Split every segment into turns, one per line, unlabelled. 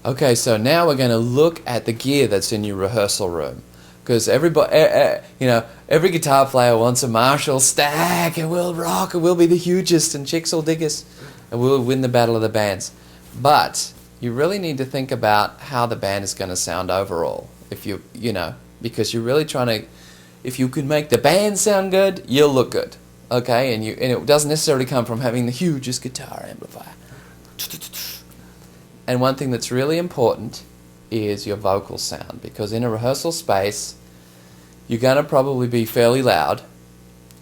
Okay, so now we're going to look at the gear that's in your rehearsal room. Because everybody, every guitar player wants a Marshall stack, and we'll rock, and we'll be the hugest, and chicks will dig us, and we'll win the battle of the bands. But you really need to think about how the band is going to sound overall. Because you're really trying to, if you can make the band sound good, you'll look good. Okay, and it doesn't necessarily come from having the hugest guitar amplifier. And one thing that's really important is your vocal sound, because in a rehearsal space, you're going to probably be fairly loud,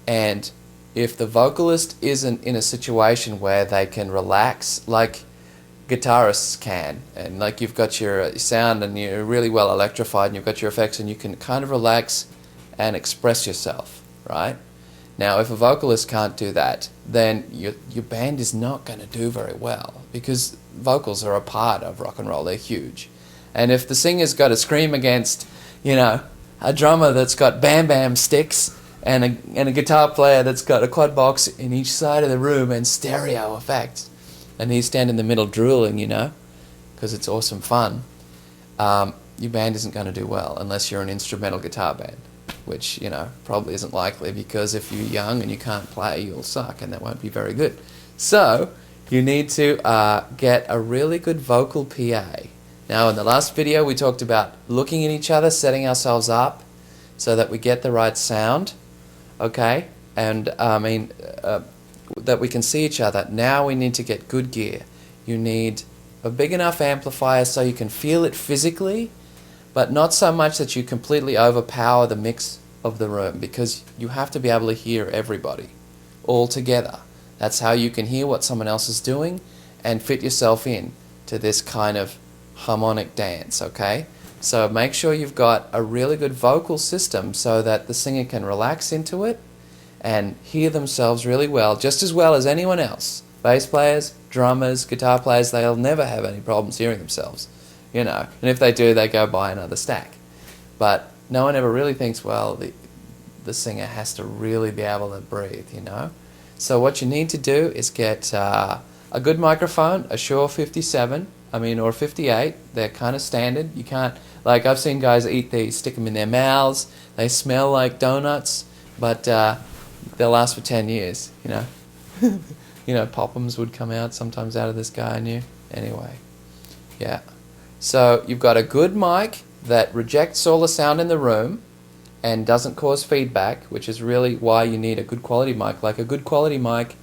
and if the vocalist isn't in a situation where they can relax like guitarists can, and like you've got your sound and you're really well electrified and you've got your effects and you can kind of relax and express yourself, right? Now, if a vocalist can't do that, then your band is not going to do very well, because vocals are a part of rock and roll. They're huge. And if the singer's got to scream against, a drummer that's got bam bam sticks and a guitar player that's got a quad box in each side of the room and stereo effects, and he's standing in the middle drooling, because it's awesome fun, your band isn't going to do well unless you're an instrumental guitar band, which, probably isn't likely, because if you're young and you can't play, you'll suck, and that won't be very good. So, you need to get a really good vocal PA. Now, in the last video, we talked about looking at each other, setting ourselves up so that we get the right sound, okay? And, that we can see each other. Now we need to get good gear. You need a big enough amplifier so you can feel it physically, but not so much that you completely overpower the mix of the room, because you have to be able to hear everybody all together. That's how you can hear what someone else is doing and fit yourself in to this kind of harmonic dance, okay? So make sure you've got a really good vocal system so that the singer can relax into it and hear themselves really well, just as well as anyone else. Bass players, drummers, guitar players, they'll never have any problems hearing themselves, And if they do, they go buy another stack. But no one ever really thinks, well, the singer has to really be able to breathe, So what you need to do is get a good microphone, a Shure 57, or 58. They're kind of standard. You can't, like I've seen guys eat these, stick them in their mouths. They smell like donuts, but they'll last for 10 years, Pophams would come out sometimes out of this guy I knew. Anyway, yeah. So you've got a good mic that rejects all the sound in the room and doesn't cause feedback, which is really why you need a good quality mic. Like a good quality mic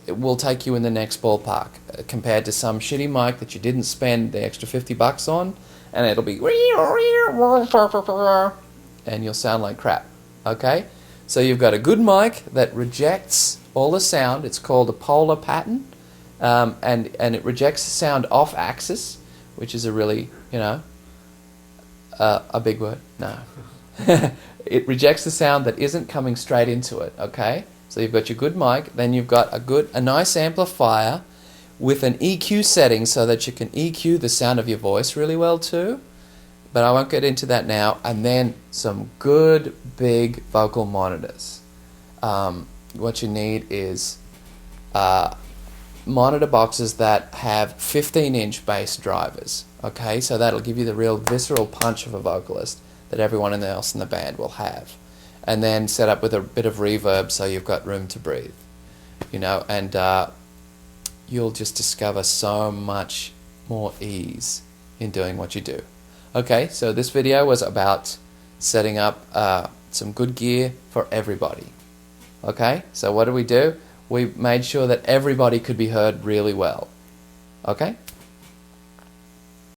will take you in the next ballpark compared to some shitty mic that you didn't spend the extra $50 on, and it'll be and you'll sound like crap. Okay? So you've got a good mic that rejects all the sound. It's called a polar pattern, and it rejects the sound off axis, which is a really, a big word. No. It rejects the sound that isn't coming straight into it, okay? So you've got your good mic, then you've got a nice amplifier with an EQ setting so that you can EQ the sound of your voice really well too. But I won't get into that now. And then some good big vocal monitors. What you need is monitor boxes that have 15-inch bass drivers. Okay, so that'll give you the real visceral punch of a vocalist that everyone else in the band will have. And then set up with a bit of reverb so you've got room to breathe. And you'll just discover so much more ease in doing what you do. Okay, so this video was about setting up some good gear for everybody. Okay, so what did we do? We made sure that everybody could be heard really well. Okay?